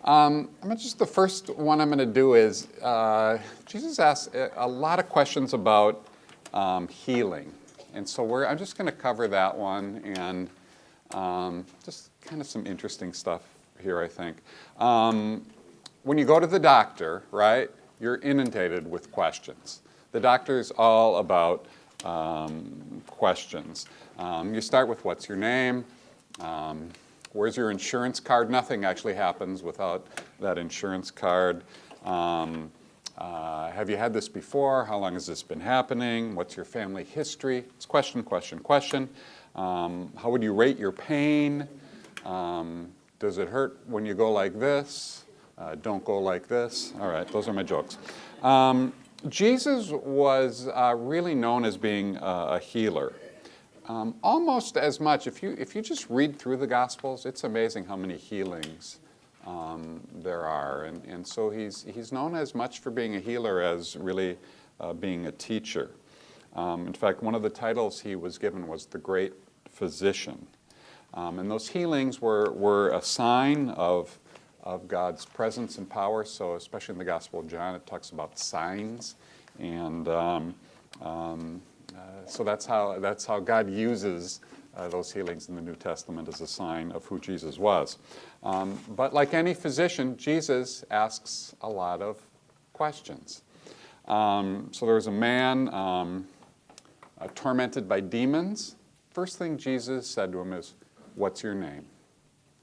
The first one I'm going to do is Jesus asked a lot of questions about healing. And so I'm just going to cover that one and just kind of some interesting stuff here, I think. When you go to the doctor, right, you're inundated with questions. The doctor is all about questions. You start with what's your name? Where's your insurance card? Nothing actually happens without that insurance card. Have you had this before? How long has this been happening? What's your family history? It's question, question, question. How would you rate your pain? Does it hurt when you go like this? Don't go like this. All right, those are my jokes. Jesus was really known as being a healer. Almost as much, if you just read through the Gospels, it's amazing how many healings there are. And so he's known as much for being a healer as really being a teacher. In fact, one of the titles he was given was the Great Physician. And those healings were a sign of God's presence and power. So especially in the Gospel of John, it talks about signs. And so that's how God uses those healings in the New Testament as a sign of who Jesus was. But like any physician, Jesus asks a lot of questions. So there was a man tormented by demons. First thing Jesus said to him is, "What's your name?"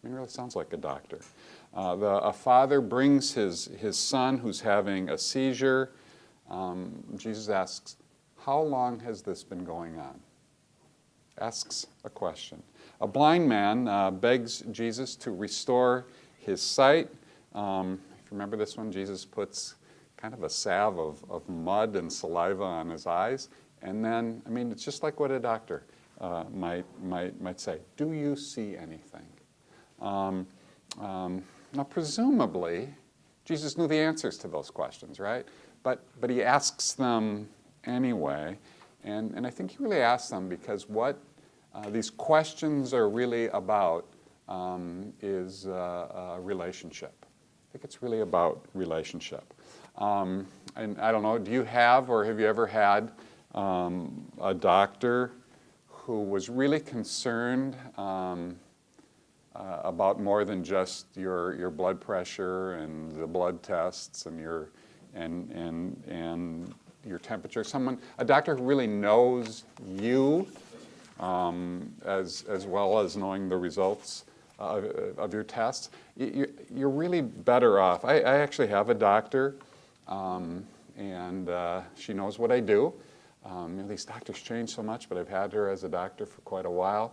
I mean, it really sounds like a doctor. A father brings his son who's having a seizure. Jesus asks, "How long has this been going on?" Asks a question. A blind man begs Jesus to restore his sight. If you remember this one, Jesus puts kind of a salve of mud and saliva on his eyes. And then, I mean, it's just like what a doctor might say. Do you see anything? Now, presumably, Jesus knew the answers to those questions, right? But he asks them anyway. And I think he really asks them because what these questions are really about is a relationship. I think it's really about relationship. And I don't know, do you have or have you ever had a doctor who was really concerned about more than just your blood pressure and the blood tests and your temperature? A doctor who really knows you as well as knowing the results of your tests. You're really better off. I actually have a doctor, and she knows what I do. These doctors change so much, but I've had her as a doctor for quite a while.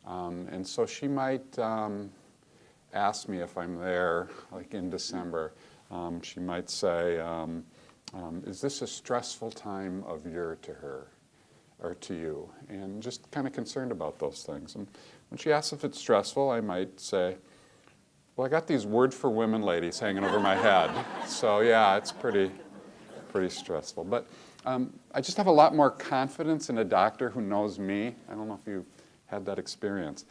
And so she might ask me if I'm there, like in December. She might say, is this a stressful time of year to her or to you? And just kind of concerned about those things. And when she asks if it's stressful, I might say, well, I got these Word for Women ladies hanging over my head. So yeah, it's pretty stressful. But I just have a lot more confidence in a doctor who knows me. I don't know if you've had that experience.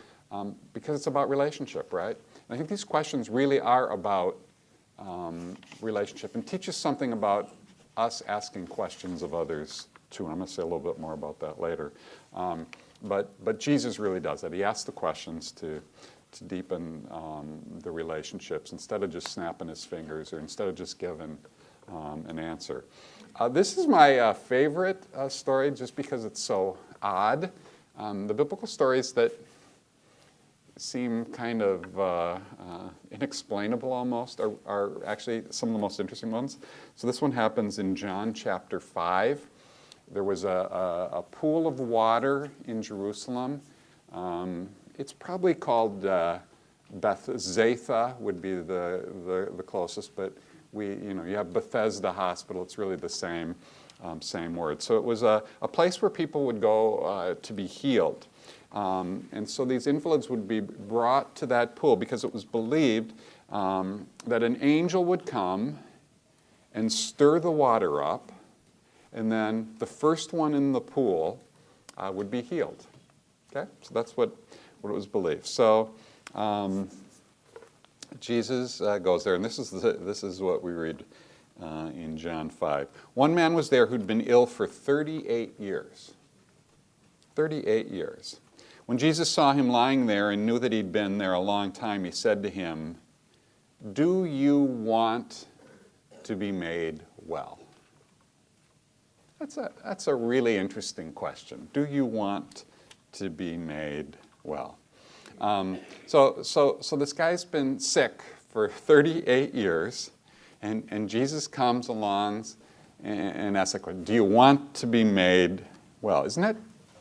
Because it's about relationship, right? And I think these questions really are about relationship and teach us something about us asking questions of others too. And I'm going to say a little bit more about that later. But Jesus really does that. He asks the questions to deepen the relationships instead of just snapping his fingers or instead of just giving an answer. This is my favorite story just because it's so odd. The biblical stories that seem kind of inexplainable almost are actually some of the most interesting ones. So this one happens in John chapter 5. There was a pool of water in Jerusalem. It's probably called Bethzatha would be the closest, but you have Bethesda Hospital. It's really the same word. So it was a place where people would go to be healed. And so these invalids would be brought to that pool because it was believed that an angel would come and stir the water up, and then the first one in the pool would be healed. Okay? So that's what it was believed. So Jesus goes there, and this is what we read in John 5. One man was there who'd been ill for 38 years. 38 years. When Jesus saw him lying there and knew that he'd been there a long time, he said to him, "Do you want to be made well?" That's a really interesting question. Do you want to be made well? So this guy's been sick for 38 years, and Jesus comes along and asks the question, do you want to be made well? Isn't that,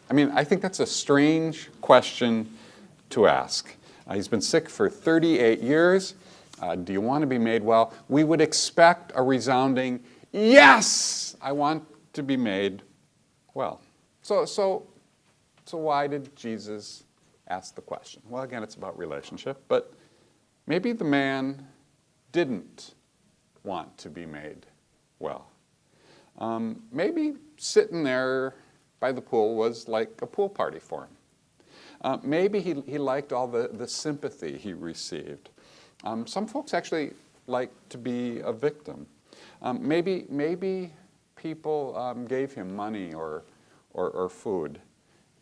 I think that's a strange question to ask. He's been sick for 38 years. Do you want to be made well? We would expect a resounding, yes, I want to be made well. So why did Jesus ask the question? Well, again, it's about relationship, but maybe the man didn't want to be made well. Maybe sitting there by the pool was like a pool party for him. Maybe he liked all the sympathy he received. Some folks actually like to be a victim. Maybe people gave him money or food.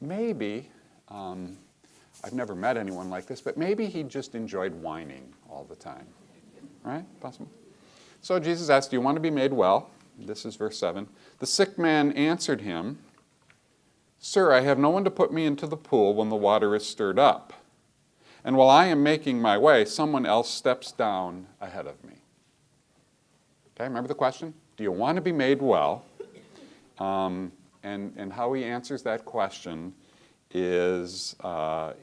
Maybe, I've never met anyone like this, but maybe he just enjoyed whining all the time. Right? Possible? So Jesus asked, do you want to be made well? This is verse 7. The sick man answered him, "Sir, I have no one to put me into the pool when the water is stirred up. And while I am making my way, someone else steps down ahead of me." Okay, remember the question? Do you want to be made well? And how he answers that question is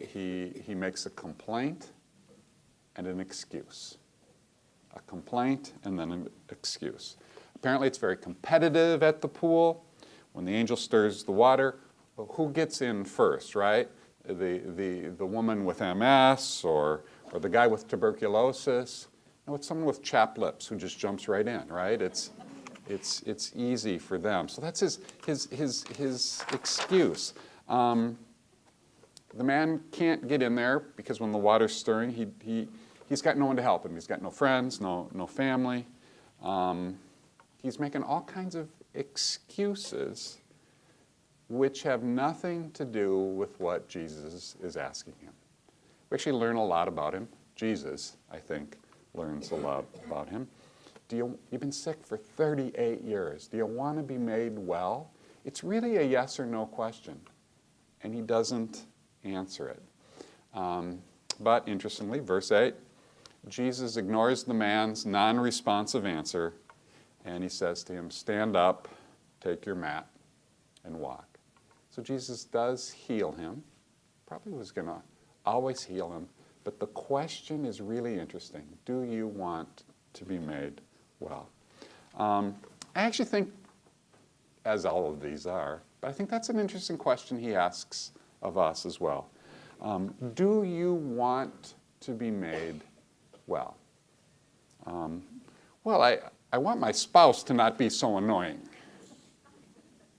he makes a complaint and an excuse. A complaint and then an excuse. Apparently it's very competitive at the pool. When the angel stirs the water, well, who gets in first, right? The woman with MS or the guy with tuberculosis. No, it's someone with chapped lips who just jumps right in, right? It's easy for them. So that's his excuse. The man can't get in there because when the water's stirring, he's got no one to help him. He's got no friends, no family. He's making all kinds of excuses which have nothing to do with what Jesus is asking him. We actually learn a lot about him. Jesus, I think, learns a lot about him. You've been sick for 38 years. Do you want to be made well? It's really a yes or no question, and he doesn't answer it. But interestingly, verse 8, Jesus ignores the man's non-responsive answer, and he says to him, "Stand up, take your mat, and walk." So Jesus does heal him. Probably was going to always heal him, but the question is really interesting. Do you want to be made well? I actually think, as all of these are, but I think that's an interesting question he asks of us as well. Do you want to be made well? Well, I want my spouse to not be so annoying.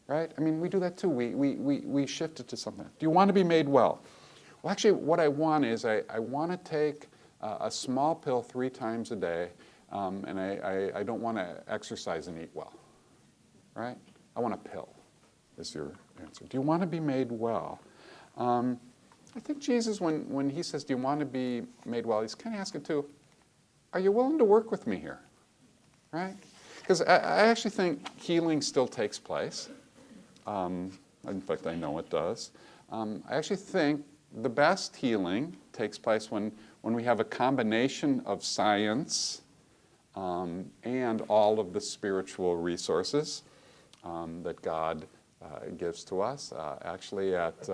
Right? We do that too. We shift it to something. Do you want to be made well? Well, actually, what I want is I want to take a small pill 3 times a day, and I don't want to exercise and eat well. Right? I want a pill, is your answer. Do you want to be made well? I think Jesus, when he says, do you want to be made well, he's kind of asking too, are you willing to work with me here? Right? Because I actually think healing still takes place. In fact, I know it does. I actually think the best healing takes place when we have a combination of science and all of the spiritual resources that God gives to us. Actually, at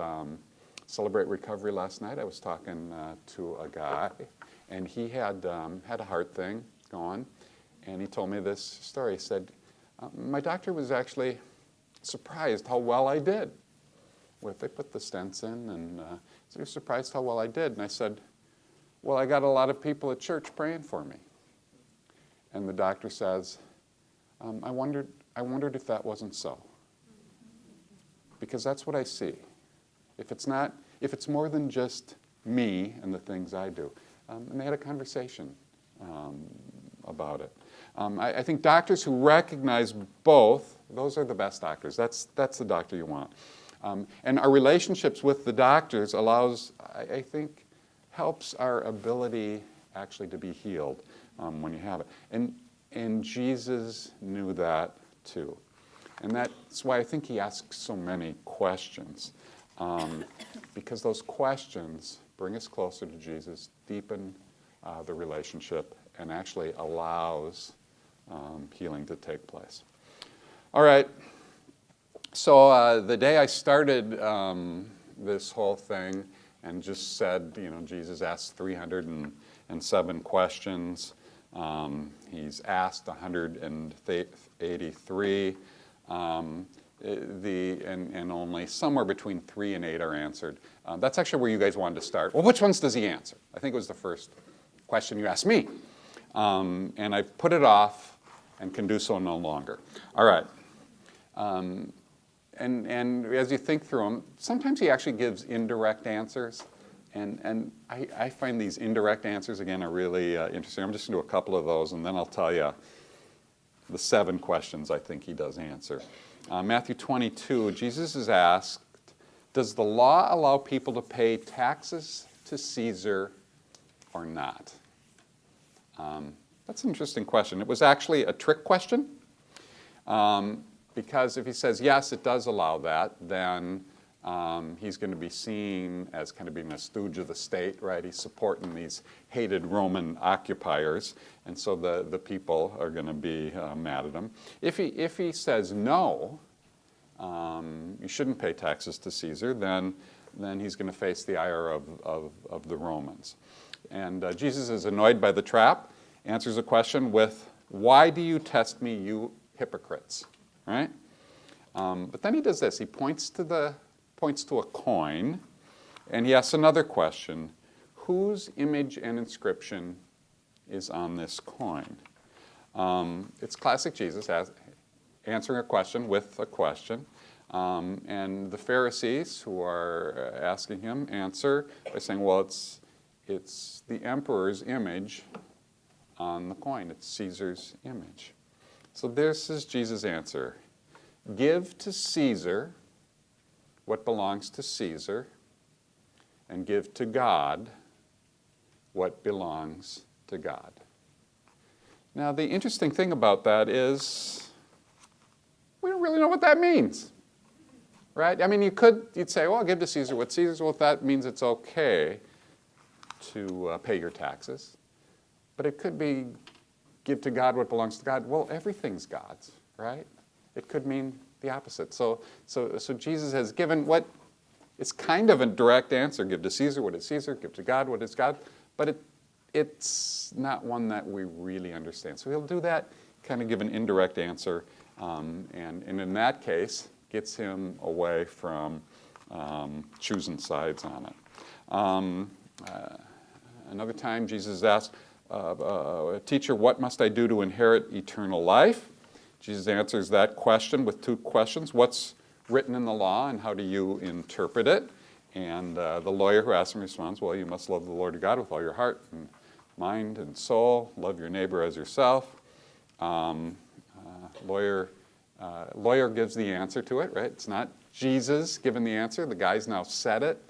Celebrate Recovery last night, I was talking to a guy, and he had a heart thing going, and he told me this story. He said, my doctor was actually surprised how well I did. They put the stents in, and so he was surprised how well I did. And I said, well, I got a lot of people at church praying for me. And the doctor says, I wondered if that wasn't so. Because that's what I see. If it's more than just me and the things I do. And they had a conversation. about it. I think doctors who recognize both, those are the best doctors. That's the doctor you want. And our relationships with the doctors allows, I think, helps our ability actually to be healed when you have it. And Jesus knew that too. And that's why I think he asks so many questions. Because those questions bring us closer to Jesus, deepen the relationship, and actually allows healing to take place. All right. So the day I started this whole thing and just said, Jesus asked 307 questions. He's asked 183. And only somewhere between 3 and 8 are answered. That's actually where you guys wanted to start. Well, which ones does he answer? I think it was the first question you asked me. And I've put it off and can do so no longer. All right. And as you think through them, sometimes he actually gives indirect answers. And I find these indirect answers, again, are really interesting. I'm just going to do a couple of those, and then I'll tell you the 7 questions I think he does answer. Matthew 22, Jesus is asked, does the law allow people to pay taxes to Caesar or not? That's an interesting question. It was actually a trick question, because if he says, yes, it does allow that, then he's going to be seen as kind of being a stooge of the state, right? He's supporting these hated Roman occupiers, and so the people are going to be mad at him. If he says no, you shouldn't pay taxes to Caesar, then he's going to face the ire of the Romans. And Jesus is annoyed by the trap, answers a question with, why do you test me, you hypocrites? Right? But then he does this. He points to a coin, and he asks another question. Whose image and inscription is on this coin? It's classic Jesus answering a question with a question. And the Pharisees who are asking him answer by saying, well, it's the emperor's image on the coin. It's Caesar's image. So this is Jesus' answer. Give to Caesar what belongs to Caesar, and give to God what belongs to God. Now, the interesting thing about that is we don't really know what that means, right? I mean, you'd say, well, give to Caesar what Caesar's. Well, that means it's okay to pay your taxes. But it could be give to God what belongs to God. Well, everything's God's, right? It could mean the opposite. So Jesus has given what is kind of a direct answer. Give to Caesar what is Caesar, give to God what is God. But it's not one that we really understand. So he'll do that, kind of give an indirect answer, and in that case, gets him away from choosing sides on it. Another time, Jesus asked, teacher, what must I do to inherit eternal life? Jesus answers that question with 2 questions. What's written in the law, and how do you interpret it? And the lawyer who asked him responds, well, you must love the Lord your God with all your heart and mind and soul. Love your neighbor as yourself. Lawyer gives the answer to it, right? It's not Jesus giving the answer. The guy's now said it.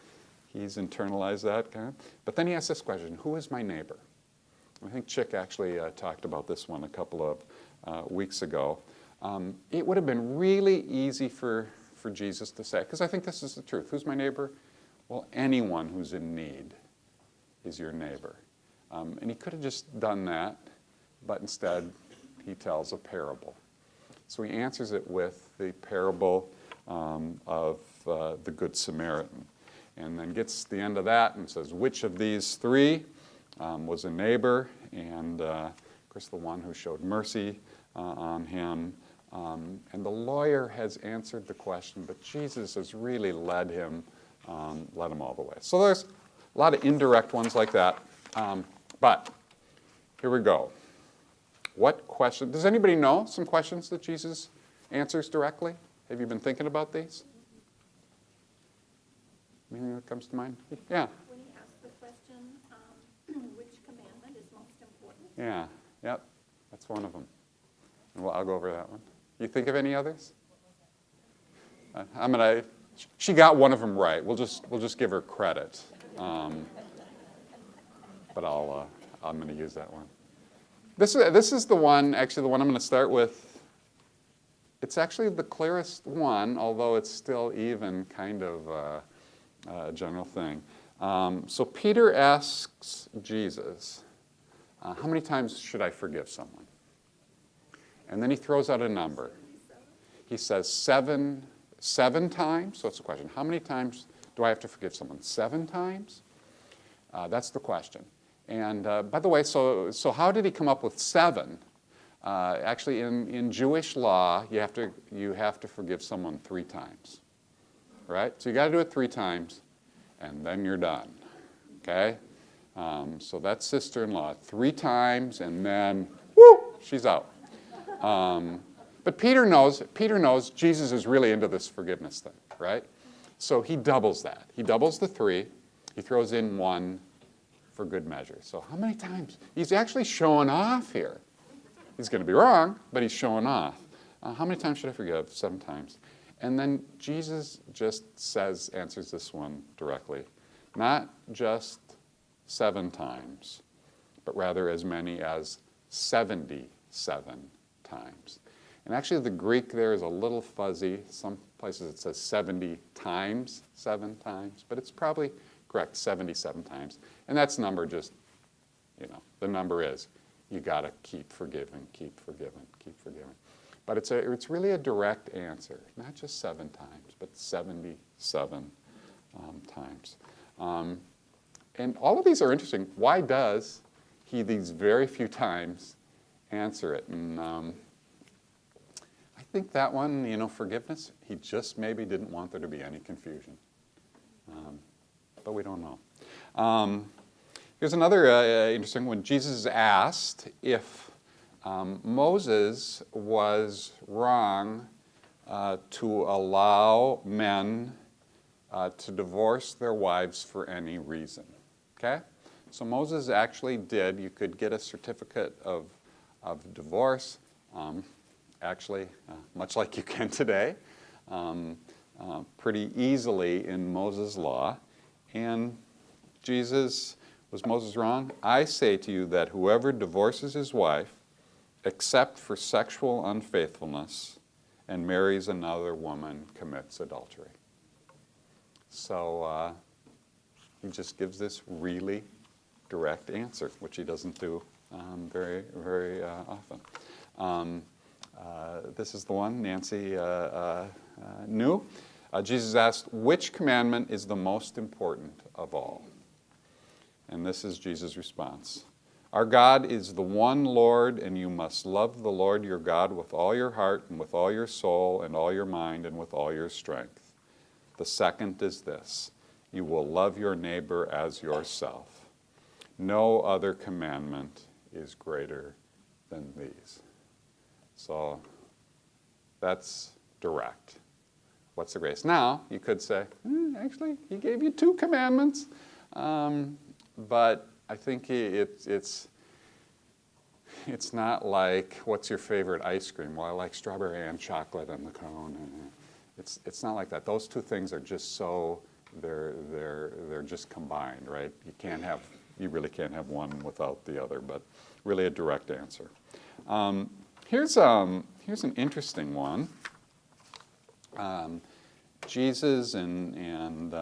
He's internalized that kind of. But then he asks this question, who is my neighbor? I think Chick actually talked about this one a couple of weeks ago. It would have been really easy for Jesus to say, because I think this is the truth. Who's my neighbor? Well, anyone who's in need is your neighbor. And he could have just done that, but instead he tells a parable. So he answers it with the parable of the Good Samaritan. And then gets to the end of that and says, which of these 3 was a neighbor? And of course, the one who showed mercy on him. And the lawyer has answered the question, but Jesus has really led him all the way. So there's a lot of indirect ones like that. But here we go. What question? Does anybody know some questions that Jesus answers directly? Have you been thinking about these? Anything that comes to mind? Yeah. When he asked the question, which commandment is most important, Yeah, yep, that's one of them. And I'll go over that one. You think of any others? She got one of them right. We'll just give her credit. But I'm going to use that one. This is the one, actually the one I'm going to start with. It's actually the clearest one, although it's still even kind of a general thing. So Peter asks Jesus, how many times should I forgive someone? And then he throws out a number. He says seven times. So it's a question. How many times do I have to forgive someone? 7 times? That's the question. And by the way, so how did he come up with 7? Actually, in Jewish law, you have to forgive someone 3 times, right? So you got to do it 3 times, and then you're done. Okay? So that's sister-in-law 3 times, and then whoo, she's out. But Peter knows Jesus is really into this forgiveness thing, right? So he doubles that. He doubles the 3. He throws in 1 for good measure. So how many times? He's actually showing off here. He's going to be wrong, but he's showing off. How many times should I forgive? 7 times. And then Jesus just answers this one directly. Not just 7 times, but rather as many as 77 times. And actually the Greek there is a little fuzzy. Some places it says 70 times 7 times, but it's probably correct, 77 times. And that's number just, the number is you got to keep forgiving, keep forgiving, keep forgiving. But it's really a direct answer, not just 7 times, but 77 times. And all of these are interesting. Why does he these very few times answer it? And I think that one, forgiveness, he just maybe didn't want there to be any confusion. But we don't know. Here's another interesting one. Jesus is asked if Moses was wrong to allow men to divorce their wives for any reason. Okay? So Moses actually did. You could get a certificate of divorce, much like you can today, pretty easily in Moses' law. And was Moses wrong? I say to you that whoever divorces his wife, except for sexual unfaithfulness, and marries another woman, commits adultery. So he just gives this really direct answer, which he doesn't do very, very often. This is the one Nancy knew. Jesus asked, which commandment is the most important of all? And this is Jesus' response. Our God is the one Lord, and you must love the Lord your God with all your heart and with all your soul and all your mind and with all your strength. The second is this, you will love your neighbor as yourself. No other commandment is greater than these. So that's direct. What's the greatest? Now, you could say, actually, he gave you 2 commandments. But I think it's not like, what's your favorite ice cream? Well, I like strawberry and chocolate and the cone. It's not like that. Those 2 things are just so, they're just combined, right? You really can't have one without the other, but really a direct answer. Here's an interesting one. Jesus and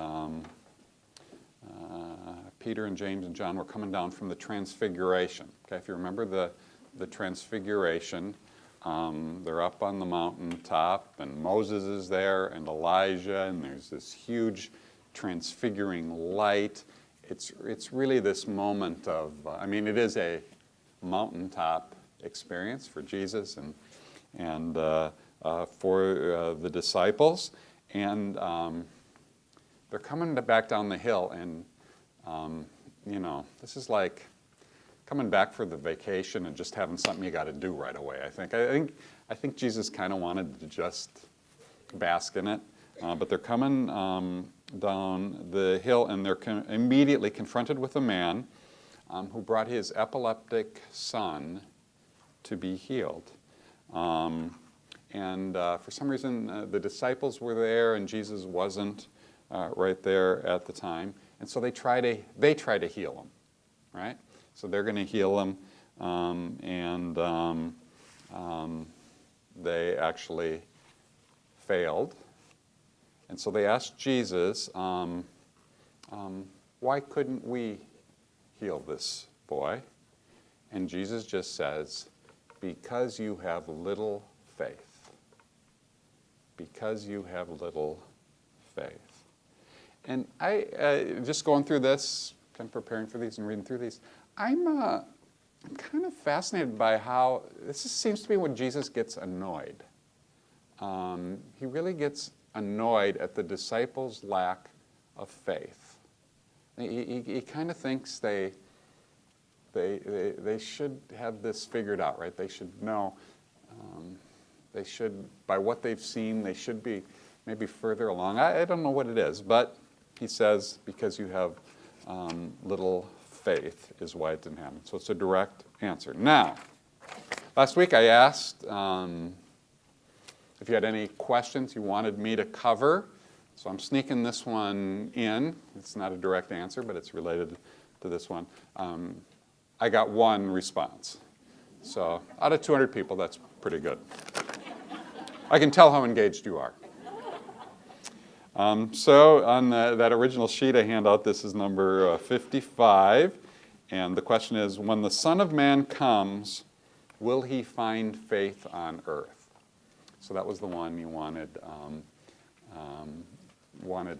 Peter and James and John were coming down from the Transfiguration. Okay, if you remember the Transfiguration, they're up on the mountaintop, and Moses is there, and Elijah, and there's this huge transfiguring light. It's really this moment of, it is a mountaintop experience for Jesus and for the disciples, and they're coming back down the hill, and this is like coming back for the vacation and just having something you got to do right away. I think Jesus kind of wanted to just bask in it, but they're coming down the hill, and they're immediately confronted with a man who brought his epileptic son to be healed. For some reason, the disciples were there and Jesus wasn't right there at the time. And so they try to heal him, right? So they're going to heal him, they actually failed. And so they asked Jesus, why couldn't we heal this boy? And Jesus just says, because you have little faith. Because you have little faith. And I, just going through this, kind of preparing for these and reading through these, I'm kind of fascinated by how, seems to be when Jesus gets annoyed. He really gets annoyed at the disciples' lack of faith. He kind of thinks they should have this figured out, right? They should know. They should, by what they've seen, they should be maybe further along. I don't know what it is, but he says, because you have little faith is why it didn't happen. So it's a direct answer. Now, last week I asked if you had any questions you wanted me to cover. So I'm sneaking this one in. It's not a direct answer, but it's related to this one. I got one response. So out of 200 people, that's pretty good. I can tell how engaged you are. So on that original sheet I hand out, this is number 55. And the question is, when the Son of Man comes, will he find faith on earth? So that was the one you wanted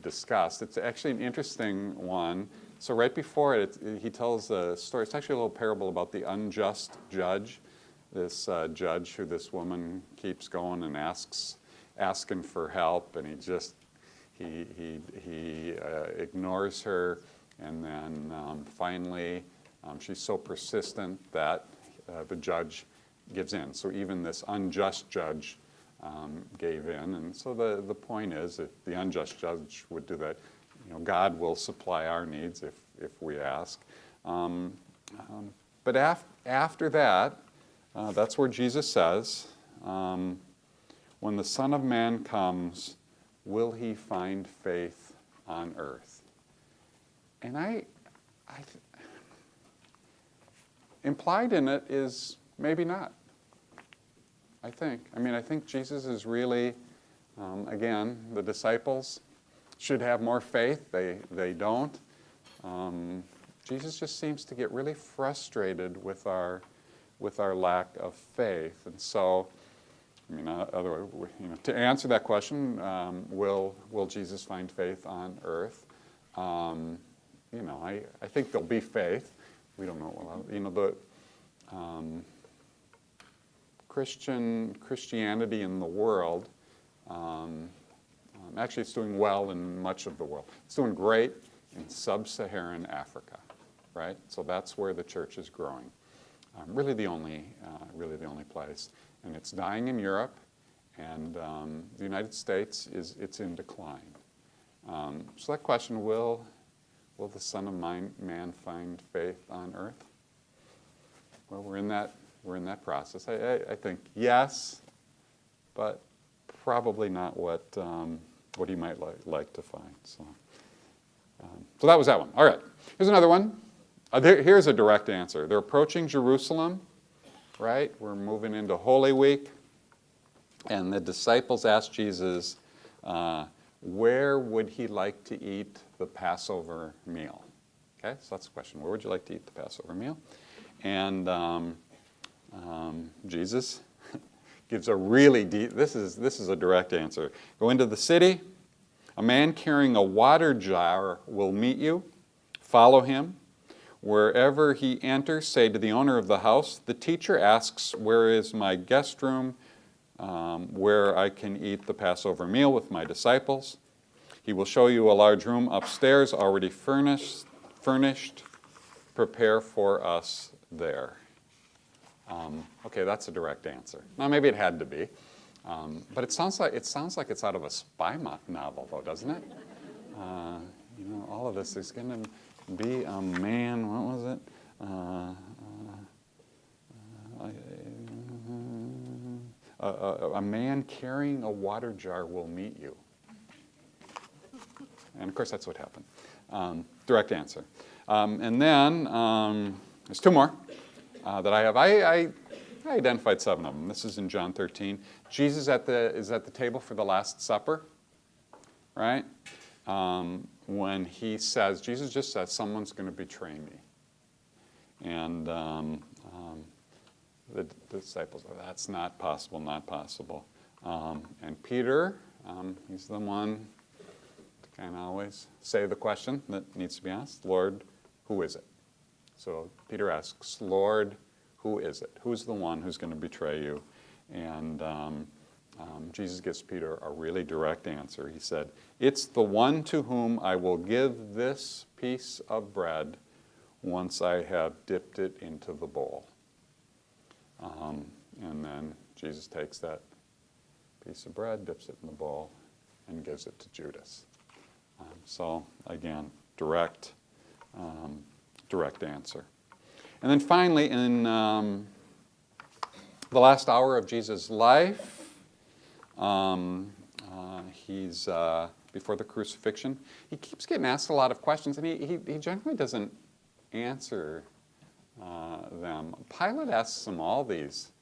discussed. It's actually an interesting one. So right before it, he tells a story. It's actually a little parable about the unjust judge. This judge who this woman keeps going and asking for help, and he ignores her, and then finally she's so persistent that the judge gives in. So even this unjust judge gave in, and so the point is, if the unjust judge would do that, God will supply our needs if we ask. But after that, that's where Jesus says, when the Son of Man comes, will he find faith on earth? And implied in it is maybe not. I think Jesus is really, again, the disciples should have more faith. They don't. Jesus just seems to get really frustrated with our lack of faith. And so, to answer that question, will Jesus find faith on earth? I think there'll be faith. We don't know. Christianity in the world, actually it's doing well in much of the world. It's doing great in sub-Saharan Africa, right? So that's where the church is growing. Really the only place. And it's dying in Europe, and the United States it's in decline. So that question, will the Son of Man find faith on earth? Well, we're in that process. I think yes, but probably not what he might like to find. So that was that one. All right, here's another one. Here's a direct answer. They're approaching Jerusalem, right? We're moving into Holy Week. And the disciples asked Jesus, where would he like to eat the Passover meal? Okay, so that's the question. Where would you like to eat the Passover meal? And Jesus gives a really deep, this is a direct answer. Go into the city. A man carrying a water jar will meet you. Follow him. Wherever he enters, say to the owner of the house, the teacher asks, where is my guest room, where I can eat the Passover meal with my disciples? He will show you a large room upstairs, already furnished. Prepare for us there. Okay, that's a direct answer. Now, maybe it had to be, but it sounds like it's out of a spy novel, though, doesn't it? All of this is going to be a man. What was it? a man carrying a water jar will meet you. And of course, that's what happened. Direct answer. And then there's two more that I have. I identified 7 of them. This is in John 13. Jesus is at the table for the Last Supper, right? When he says, Jesus just says, someone's going to betray me. And the disciples are, that's not possible, not possible. And Peter, he's the one to kind of always say the question that needs to be asked, Lord, who is it? So Peter asks, Lord, who is it? Who's the one who's going to betray you? And Jesus gives Peter a really direct answer. He said, it's the one to whom I will give this piece of bread once I have dipped it into the bowl. And then Jesus takes that piece of bread, dips it in the bowl, and gives it to Judas. So again, direct answer. And then finally, in the last hour of Jesus' life, he's before the crucifixion. He keeps getting asked a lot of questions, and he generally doesn't answer them. Pilate asks him all these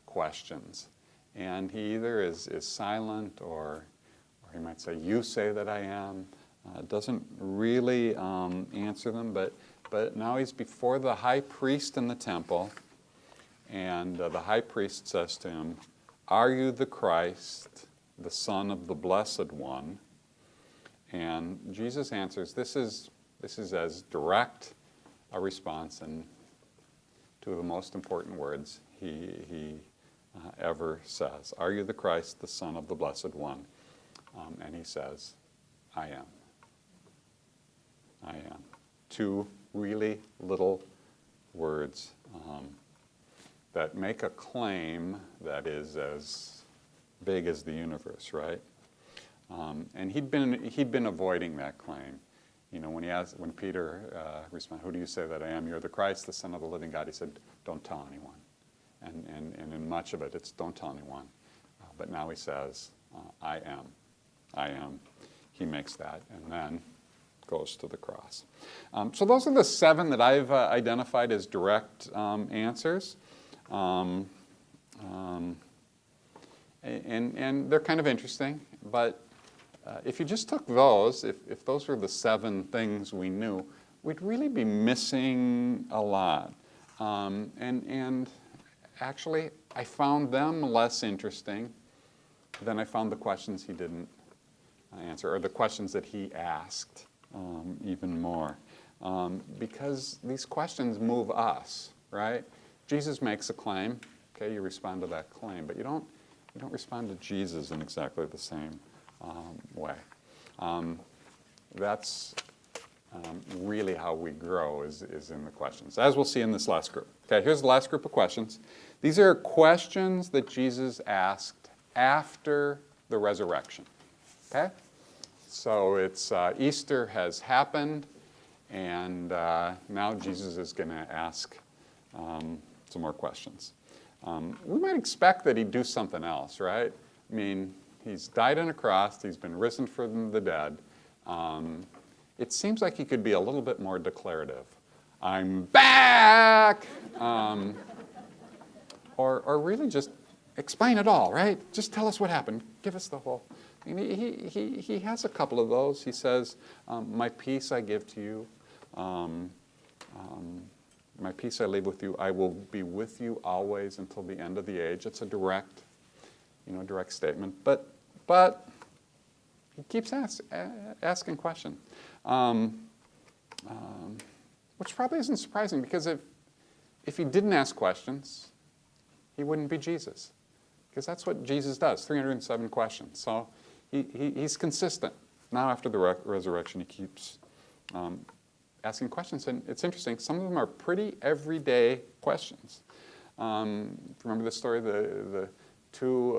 questions, and he either is silent or he might say, you say that I am. Doesn't really answer them, but now he's before the high priest in the temple, and the high priest says to him, are you the Christ, the Son of the Blessed One? And Jesus answers, this is as direct a response and two of the most important words he ever says. Are you the Christ, the Son of the Blessed One? And he says, I am. I am. 2 really little words that make a claim that is as big as the universe, right? And he'd been avoiding that claim. You know, when Peter responded, who do you say that I am? You're the Christ, the Son of the living God. He said, don't tell anyone. And in much of it, it's don't tell anyone. But now he says, I am. I am. He makes that, and then goes to the cross. So those are the 7 that I've identified as direct answers. And they're kind of interesting, but if you just took those, if those were the 7 things we knew, we'd really be missing a lot. And actually, I found them less interesting than I found the questions he didn't answer, or the questions that he asked even more. Because these questions move us, right? Jesus makes a claim, okay, you respond to that claim, but you don't respond to Jesus in exactly the same way. That's really how we grow is in the questions, as we'll see in this last group. Okay, here's the last group of questions. These are questions that Jesus asked after the resurrection. Okay? So it's Easter has happened, and now Jesus is going to ask some more questions. We might expect that he'd do something else, right? I mean, he's died on a cross, he's been risen from the dead. It seems like he could be a little bit more declarative. I'm back! Or really just explain it all, right? Just tell us what happened. Give us the whole. And he has a couple of those. He says, my peace I give to you. My peace I leave with you. I will be with you always until the end of the age. It's a direct statement. But he keeps asking questions, which probably isn't surprising, because if he didn't ask questions, he wouldn't be Jesus. Because that's what Jesus does, 307 questions. So he's consistent. Now after the resurrection, he keeps asking questions. And it's interesting, some of them are pretty everyday questions. Remember the story, the two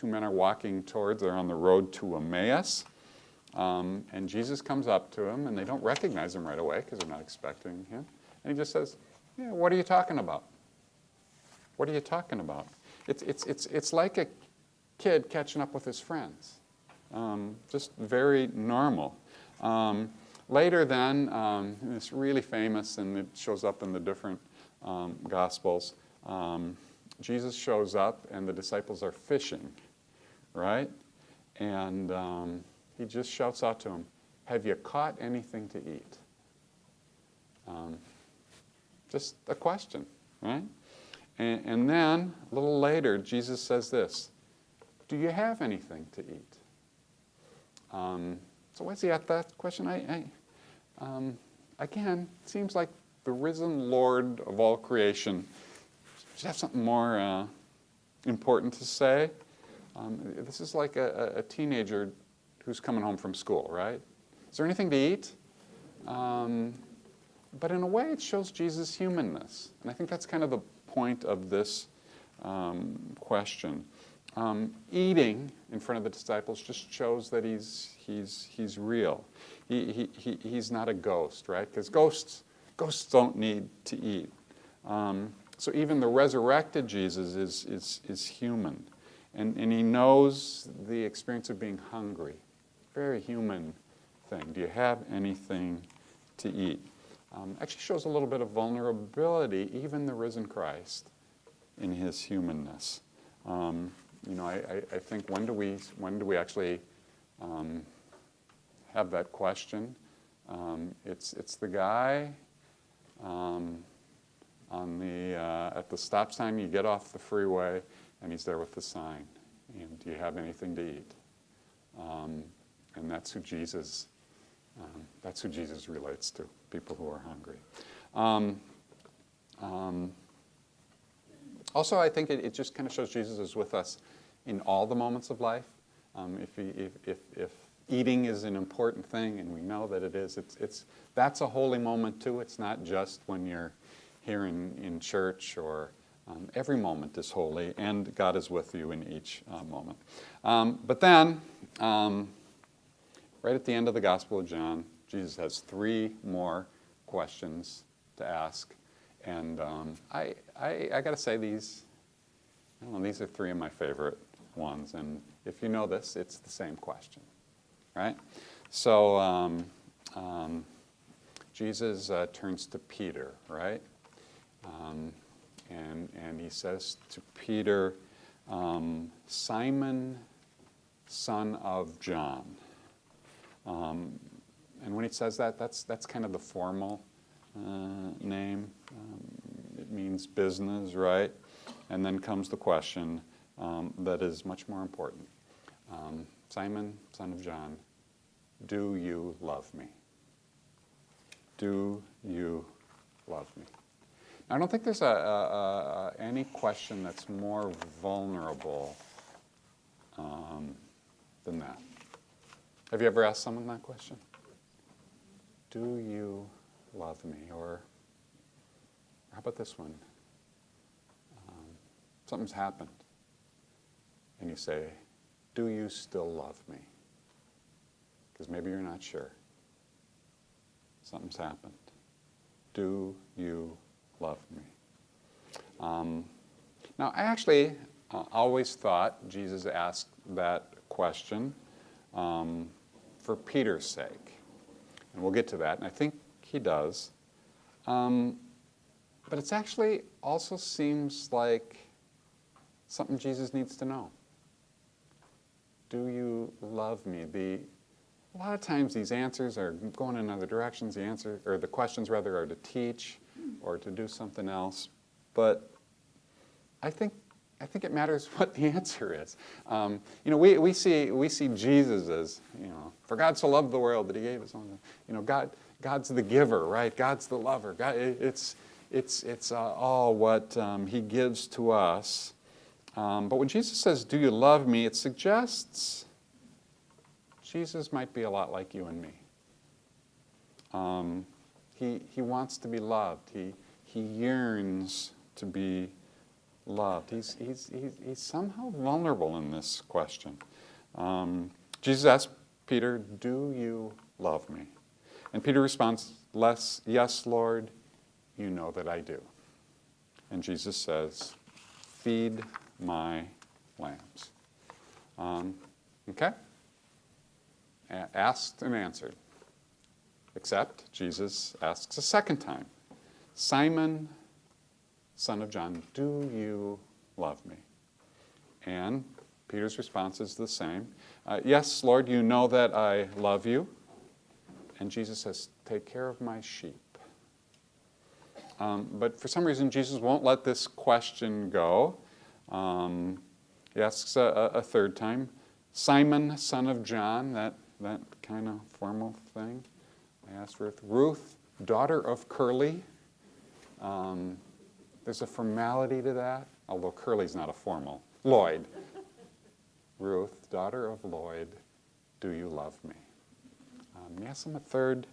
men are walking they're on the road to Emmaus. And Jesus comes up to him, and they don't recognize him right away because they're not expecting him. And he just says, yeah, what are you talking about? What are you talking about? It's like a kid catching up with his friends. Just very normal. Later then, it's really famous, and it shows up in the different Gospels. Jesus shows up, and the disciples are fishing, right? And he just shouts out to them, "Have you caught anything to eat?" Just a question, right? And then, a little later, Jesus says this, "Do you have anything to eat?" So why's he at that question? Again, it seems like the risen Lord of all creation should have something more important to say. This is like a teenager who's coming home from school, right? Is there anything to eat? But in a way, it shows Jesus' humanness. And I think that's kind of the point of this question. Eating in front of the disciples just shows that he's real. He's not a ghost, right? Because ghosts don't need to eat. So even the resurrected Jesus is human. And he knows the experience of being hungry. Very human thing. Do you have anything to eat? Actually shows a little bit of vulnerability, even the risen Christ, in his humanness. I think when do we actually have that question? It's the guy at the stop sign. You get off the freeway, and he's there with the sign. And do you have anything to eat? And that's who Jesus. That's who Jesus relates to, people who are hungry. Also, I think it just kind of shows Jesus is with us in all the moments of life. If eating is an important thing, and we know that it is, that's a holy moment too. It's not just when you're here in church, or every moment is holy, and God is with you in each moment. But then, right at the end of the Gospel of John, Jesus has 3 more questions to ask. And I got to say, these are 3 of my favorite ones. And if you know this, it's the same question, right? So Jesus turns to Peter, right? And he says to Peter, "Simon, son of John." And when he says that, that's kind of the formal name. It means business, right? And then comes the question that is much more important. Simon, son of John, do you love me? Do you love me? Now, I don't think there's any question that's more vulnerable than that. Have you ever asked someone that question? Do you love me? Or how about this one? Something's happened. And you say, do you still love me? Because maybe you're not sure. Something's happened. Do you love me? Now, I actually always thought Jesus asked that question for Peter's sake. And we'll get to that, and I think he does. But it actually also seems like something Jesus needs to know. Do you love me? A lot of times these answers are going in other directions. The questions rather are to teach or to do something else. But I think it matters what the answer is. We see Jesus as, for God so loved the world that He gave His own. God's the giver, right? God's the lover. God, it's all what He gives to us. But when Jesus says, "Do you love me?" it suggests Jesus might be a lot like you and me. He wants to be loved. He yearns to be loved. He's somehow vulnerable in this question. Jesus asks Peter, "Do you love me?" And Peter responds, "Yes, Lord, you know that I do." And Jesus says, "Feed my lambs. Okay? Asked and answered. Except Jesus asks a second time, Simon, son of John, do you love me? And Peter's response is the same. Yes, Lord, you know that I love you. And Jesus says, take care of my sheep. But for some reason, Jesus won't let this question go. He asks a third time, Simon, son of John, that kind of formal thing. I asked Ruth, daughter of Curly. There's a formality to that, although Curly's not a formal. Lloyd. Ruth, daughter of Lloyd, do you love me? He asks him a third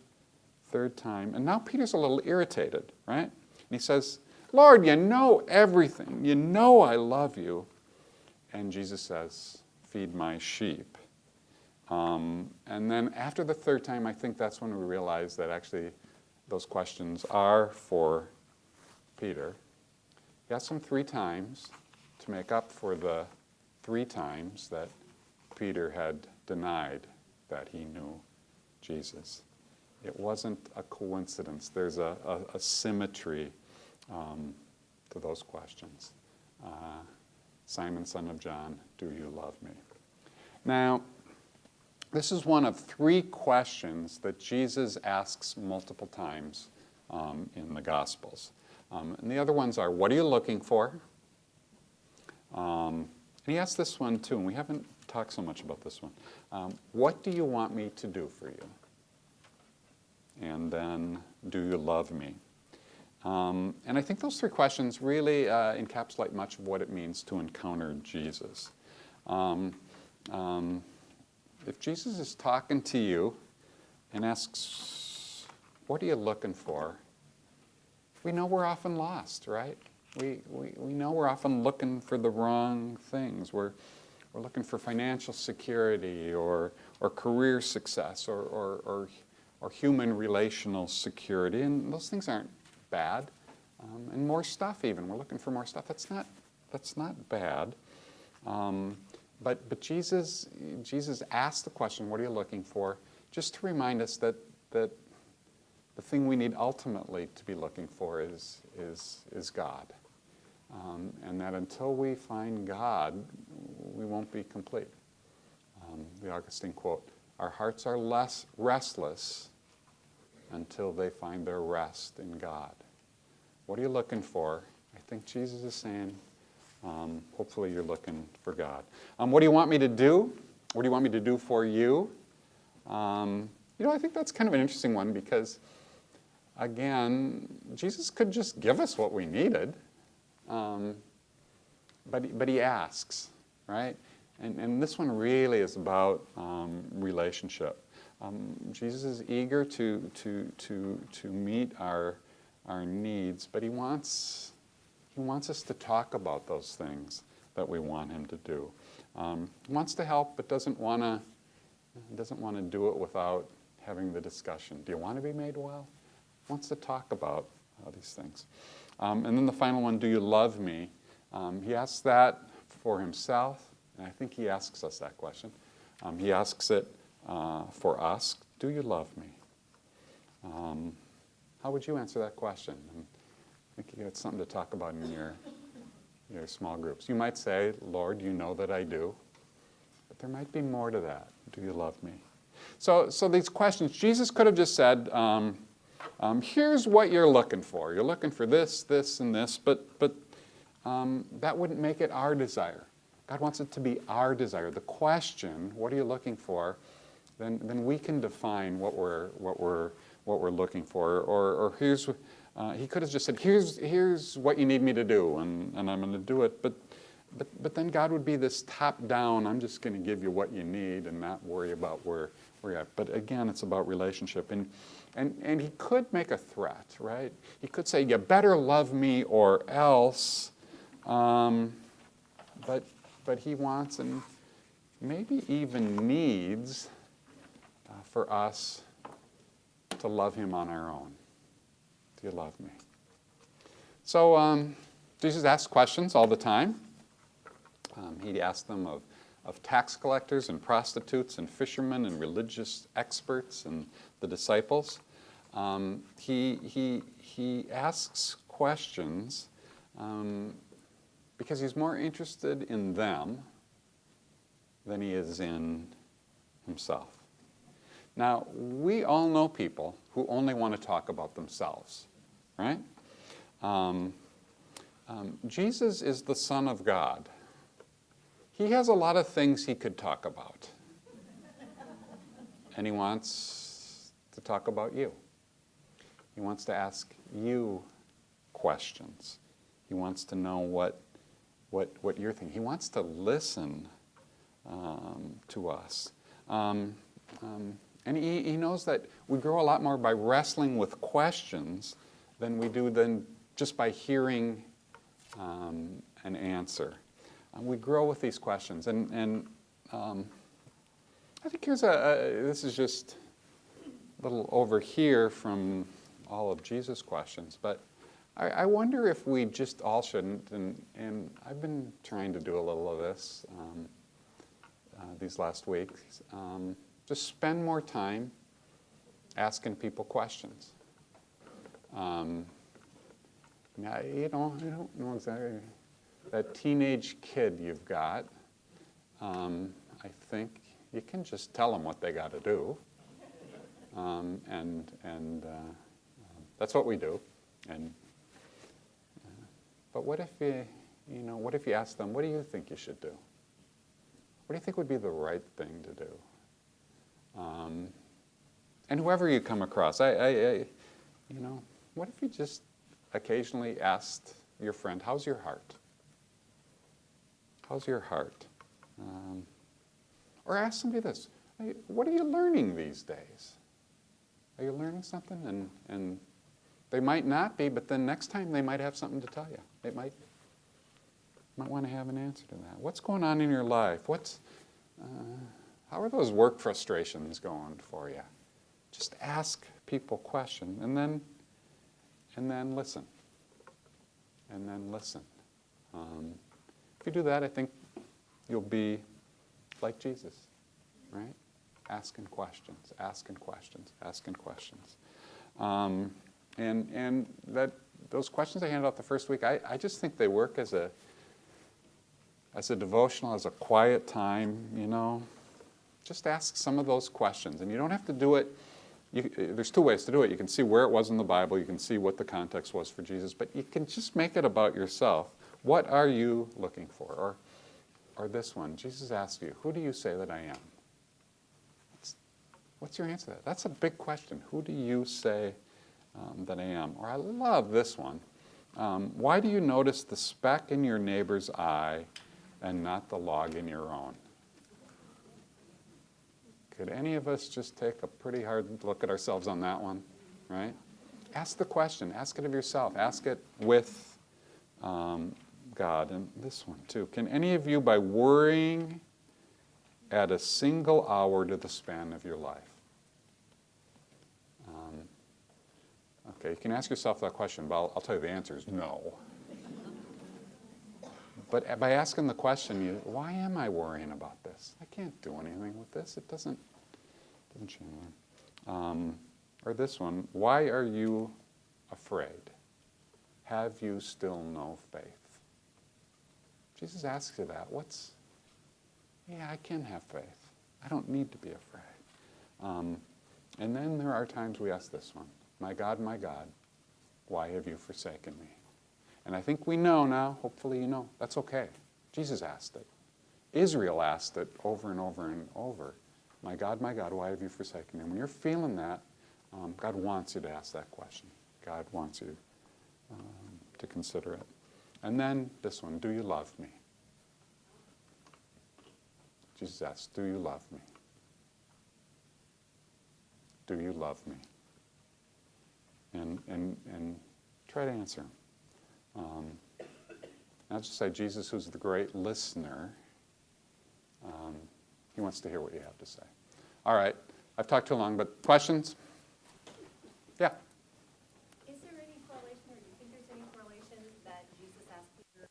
time. And now Peter's a little irritated, right? And he says, Lord, you know everything. You know I love you. And Jesus says, feed my sheep. And then after the third time, I think that's when we realize that actually those questions are for Peter. He asked him 3 times to make up for the 3 times that Peter had denied that he knew Jesus. It wasn't a coincidence. There's a symmetry to those questions. Simon, son of John, do you love me? Now, this is one of 3 questions that Jesus asks multiple times in the Gospels. And the other ones are, what are you looking for? And he asks this one too, and we haven't talked so much about this one. What do you want me to do for you? And then, do you love me? And I think those 3 questions really encapsulate much of what it means to encounter Jesus. If Jesus is talking to you and asks, what are you looking for? We know we're often lost, right? We know we're often looking for the wrong things. We're looking for financial security or career success or human relational security, and those things aren't bad. And more stuff even. We're looking for more stuff. That's not bad. But Jesus asked the question, what are you looking for? Just to remind us that the thing we need ultimately to be looking for is God. And that until we find God, we won't be complete. The Augustine quote, our hearts are less restless until they find their rest in God. What are you looking for? I think Jesus is saying, hopefully you're looking for God. What do you want me to do? What do you want me to do for you? I think that's kind of an interesting one because, again, Jesus could just give us what we needed. But he asks, right? And this one really is about relationship. Jesus is eager to meet our needs, but he wants us to talk about those things that we want him to do. He wants to help, but doesn't want to do it without having the discussion. Do you want to be made well? He wants to talk about these things. And then the final one, do you love me? He asks that for himself, and I think he asks us that question. He asks it for us. Do you love me? How would you answer that question? And I think you got something to talk about in your small groups. You might say, Lord, you know that I do. But there might be more to that. Do you love me? So these questions, Jesus could have just said, here's what you're looking for. You're looking for this, this, and this, but that wouldn't make it our desire. God wants it to be our desire. The question, what are you looking for? Then we can define what we're looking for. Or here's, he could have just said, here's what you need me to do, and I'm going to do it. But then God would be this top-down, I'm just going to give you what you need and not worry about where you're at. But again, it's about relationship. And he could make a threat, right? He could say, you better love me or else. But he wants and maybe even needs for us to love him on our own. Do you love me? So Jesus asks questions all the time. He asked them of tax collectors and prostitutes and fishermen and religious experts and the disciples. He asks questions because he's more interested in them than he is in himself. Now, we all know people who only want to talk about themselves, right? Jesus is the Son of God. He has a lot of things he could talk about. And he wants to talk about you. He wants to ask you questions. He wants to know what you're thinking. He wants to listen to us. And he knows that we grow a lot more by wrestling with questions than we do than just by hearing an answer. We grow with these questions. And I think here's this is just a little over here from all of Jesus' questions, but I wonder if we just all shouldn't, and I've been trying to do a little of this these last weeks, just spend more time asking people questions. Now, I don't know exactly, that teenage kid you've got, I think you can just tell them what they got to do, and that's what we do. And but what if what if you ask them, what do you think you should do? What do you think would be the right thing to do? And whoever you come across, what if you just occasionally asked your friend, how's your heart? How's your heart? Or ask somebody this, hey, what are you learning these days? Are you learning something? And they might not be, but then next time they might have something to tell you. They might want to have an answer to that. What's going on in your life? How are those work frustrations going for you? Just ask people questions and then listen. And then listen. If you do that, I think you'll be like Jesus, right? Asking questions, asking questions, asking questions. And those questions I handed out the first week, I just think they work as a devotional, as a quiet time, Just ask some of those questions. And you don't have to do it. There's two ways to do it. You can see where it was in the Bible. You can see what the context was for Jesus. But you can just make it about yourself. What are you looking for? Or this one, Jesus asks you, who do you say that I am? What's your answer to that? That's a big question. Who do you say that I am? Or I love this one. Why do you notice the speck in your neighbor's eye and not the log in your own? Could any of us just take a pretty hard look at ourselves on that one, right? Ask the question. Ask it of yourself. Ask it with God. And this one, too. Can any of you, by worrying, add a single hour to the span of your life? Okay, you can ask yourself that question, but I'll tell you the answer is no. But by asking the question, why am I worrying about this? I can't do anything with this. It doesn't change. Or this one, why are you afraid? Have you still no faith? Jesus asks you that. I can have faith. I don't need to be afraid. And then there are times we ask this one, my God, why have you forsaken me? And I think we know now, hopefully you know, that's okay. Jesus asked it. Israel asked it over and over and over. My God, why have you forsaken me? When you're feeling that, God wants you to ask that question. God wants you to consider it. And then this one, do you love me? Jesus asks, do you love me? Do you love me? And try to answer him. I'll just say Jesus, who's the great listener, he wants to hear what you have to say. All right, I've talked too long, but questions? Yeah. Is there any correlation, or do you think there's any correlation that Jesus asked Peter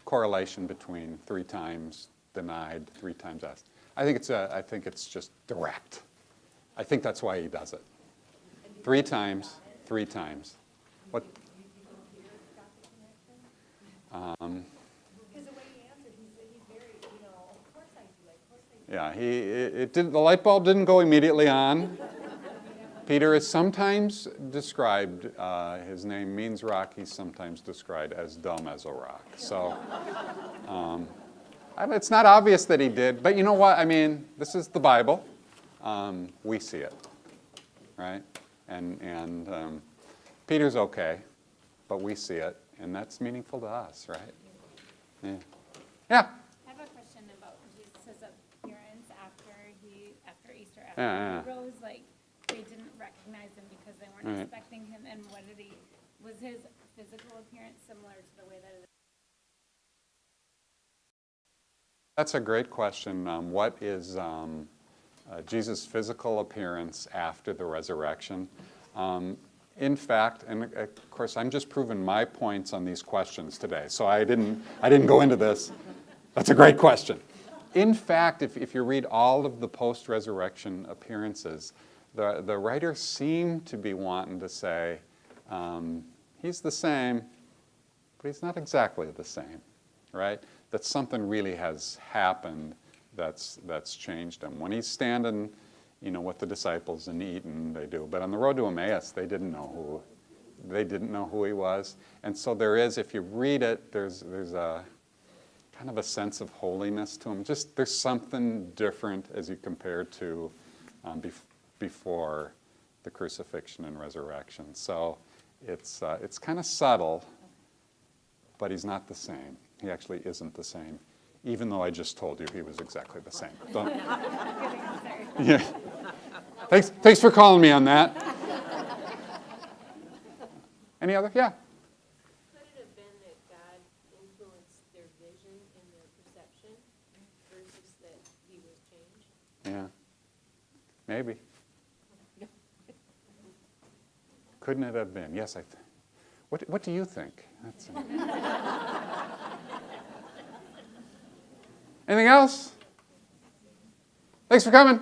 correlation between 3 times denied, 3 times asked. I think it's just direct. I think that's why he does it. 3 times, 3 times. What? Because the way he answered, he's very, of course I do, of course I do. Yeah, it didn't. The light bulb didn't go immediately on. Peter is sometimes described. His name means rock. He's sometimes described as dumb as a rock. So, it's not obvious that he did. But you know what? I mean, this is the Bible. We see it, right? And Peter's okay, but we see it, and that's meaningful to us, right? Yeah. Yeah. I have a question about Jesus' appearance after Easter, Yeah. he rose, like, they didn't recognize him because they weren't Right. expecting him, and was his physical appearance similar to the way that it is? That's a great question. What is Jesus' physical appearance after the resurrection? In fact, and of course, I'm just proving my points on these questions today, so I didn't go into this. That's a great question. In fact, if you read all of the post-resurrection appearances, the writers seem to be wanting to say he's the same, but he's not exactly the same, right? That something really has happened that's changed him. When he's standing, with the disciples and eating, they do. But on the road to Emmaus, they didn't know who he was. And so there is, if you read it, there's a kind of a sense of holiness to him. Just there's something different as you compare to before the crucifixion and resurrection. So it's kind of subtle, but he's not the same. He actually isn't the same, even though I just told you he was exactly the same. Yeah. Thanks for calling me on that. Any other? Yeah. Could it have been that God influenced their vision and their perception versus that he was changed? Yeah. Maybe. Couldn't it have been? Yes, what do you think? Anything else? Thanks for coming.